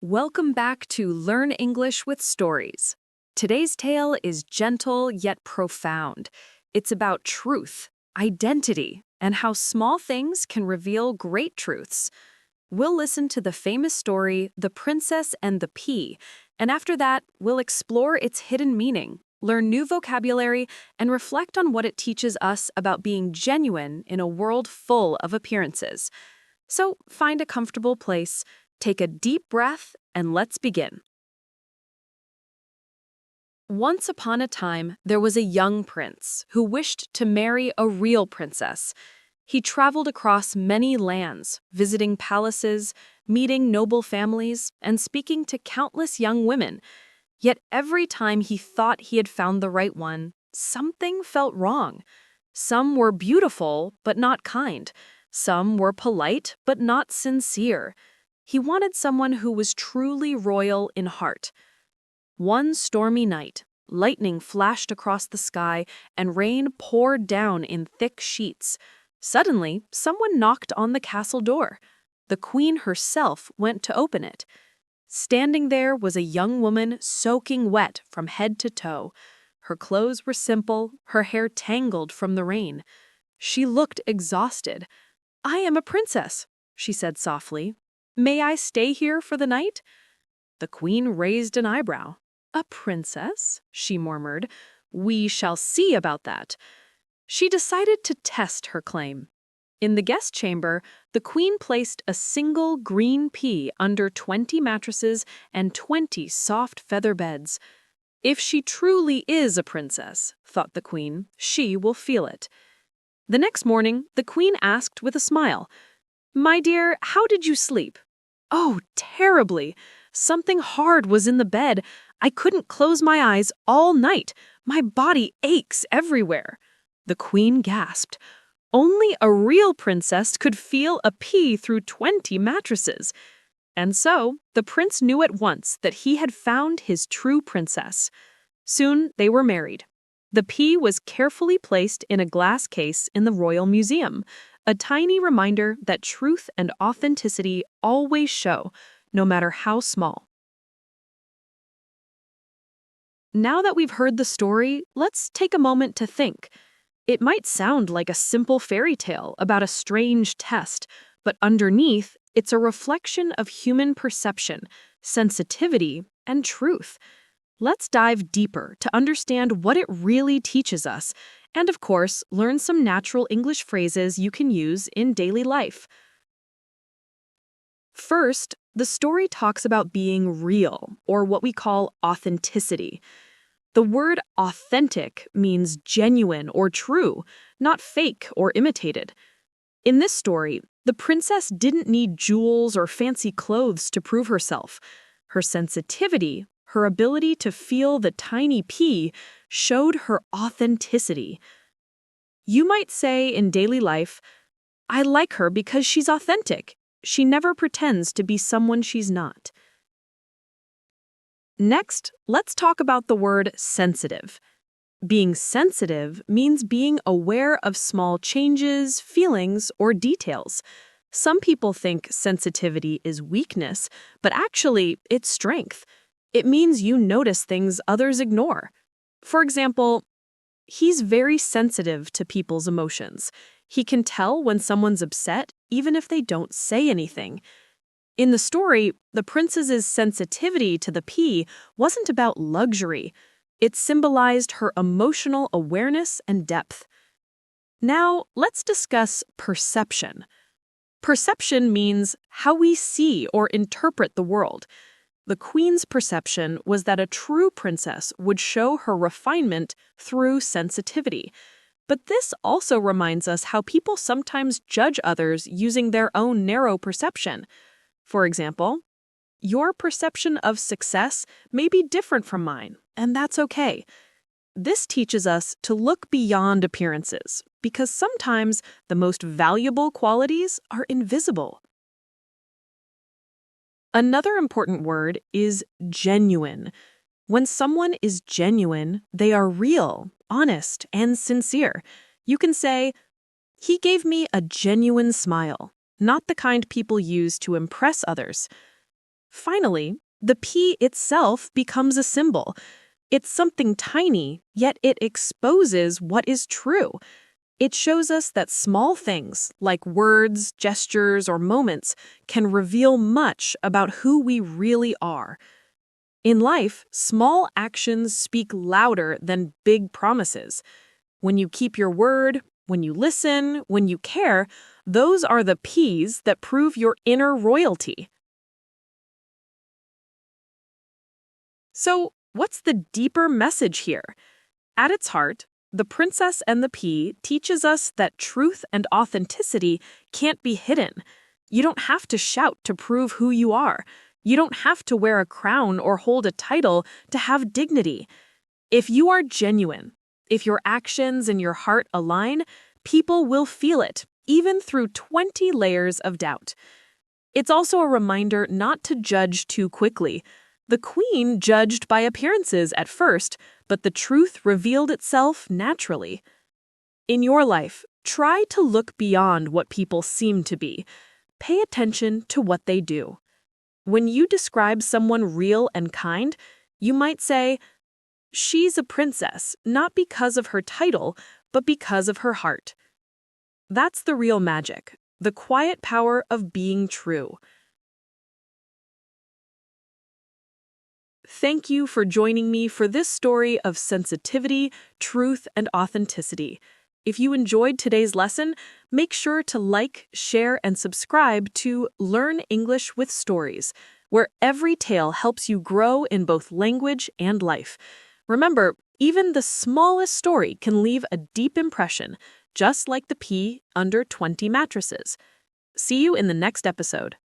Welcome back to Learn English with Stories. Today's tale is gentle yet profound. It's about truth, identity, and how small things can reveal great truths. We'll listen to the famous story, The Princess and the Pea, and after that, we'll explore its hidden meaning, learn new vocabulary, and reflect on what it teaches us about being genuine in a world full of appearances. So find a comfortable place, take a deep breath, and let's begin. Once upon a time, there was a young prince who wished to marry a real princess. He traveled across many lands, visiting palaces, meeting noble families, and speaking to countless young women. Yet every time he thought he had found the right one, something felt wrong. Some were beautiful, but not kind. Some were polite, but not sincere. He wanted someone who was truly royal in heart. One stormy night, lightning flashed across the sky and rain poured down in thick sheets. Suddenly, someone knocked on the castle door. The queen herself went to open it. Standing there was a young woman soaking wet from head to toe. Her clothes were simple, her hair tangled from the rain. She looked exhausted. "I am a princess," she said softly. "May I stay here for the night?" The queen raised an eyebrow. "A princess?" she murmured. "We shall see about that." She decided to test her claim. In the guest chamber, the queen placed a single green pea under 20 mattresses and 20 soft feather beds. If she truly is a princess, thought the queen, she will feel it. The next morning, the queen asked with a smile, "My dear, how did you sleep?" "Oh, terribly. Something hard was in the bed. I couldn't close my eyes all night. My body aches everywhere." The queen gasped. Only a real princess could feel a pea through 20 mattresses. And so, the prince knew at once that he had found his true princess. Soon, they were married. The pea was carefully placed in a glass case in the Royal Museum, a tiny reminder that truth and authenticity always show, no matter how small. Now that we've heard the story, let's take a moment to think. It might sound like a simple fairy tale about a strange test, but underneath, it's a reflection of human perception, sensitivity, and truth. Let's dive deeper to understand what it really teaches us, and of course, learn some natural English phrases you can use in daily life. First, the story talks about being real, or what we call authenticity. The word authentic means genuine or true, not fake or imitated. In this story, the princess didn't need jewels or fancy clothes to prove herself. Her sensitivity, her ability to feel the tiny pea, showed her authenticity. You might say in daily life, "I like her because she's authentic. She never pretends to be someone she's not." Next, let's talk about the word sensitive. Being sensitive means being aware of small changes, feelings, or details. Some people think sensitivity is weakness, but actually, it's strength. It means you notice things others ignore. For example, he's very sensitive to people's emotions. He can tell when someone's upset, even if they don't say anything. In the story, the princess's sensitivity to the pea wasn't about luxury. It symbolized her emotional awareness and depth. Now, let's discuss perception. Perception means how we see or interpret the world. The queen's perception was that a true princess would show her refinement through sensitivity. But this also reminds us how people sometimes judge others using their own narrow perception. For example, your perception of success may be different from mine, and that's okay. This teaches us to look beyond appearances, because sometimes the most valuable qualities are invisible. Another important word is genuine. When someone is genuine, they are real, honest, and sincere. You can say, "He gave me a genuine smile," not the kind people use to impress others. Finally, the P itself becomes a symbol. It's something tiny, yet it exposes what is true. It shows us that small things, like words, gestures, or moments, can reveal much about who we really are. In life, small actions speak louder than big promises. When you keep your word, when you listen, when you care, those are the P's that prove your inner royalty. So, what's the deeper message here? At its heart, The Princess and the Pea teaches us that truth and authenticity can't be hidden. You don't have to shout to prove who you are. You don't have to wear a crown or hold a title to have dignity. If you are genuine, if your actions and your heart align, people will feel it, even through 20 layers of doubt. It's also a reminder not to judge too quickly. The queen judged by appearances at first, but the truth revealed itself naturally. In your life, try to look beyond what people seem to be. Pay attention to what they do. When you describe someone real and kind, you might say, "She's a princess, not because of her title, but because of her heart." That's the real magic, the quiet power of being true. Thank you for joining me for this story of sensitivity, truth, and authenticity. If you enjoyed today's lesson, make sure to like, share, and subscribe to Learn English with Stories, where every tale helps you grow in both language and life. Remember, even the smallest story can leave a deep impression, just like the pea under 20 mattresses. See you in the next episode.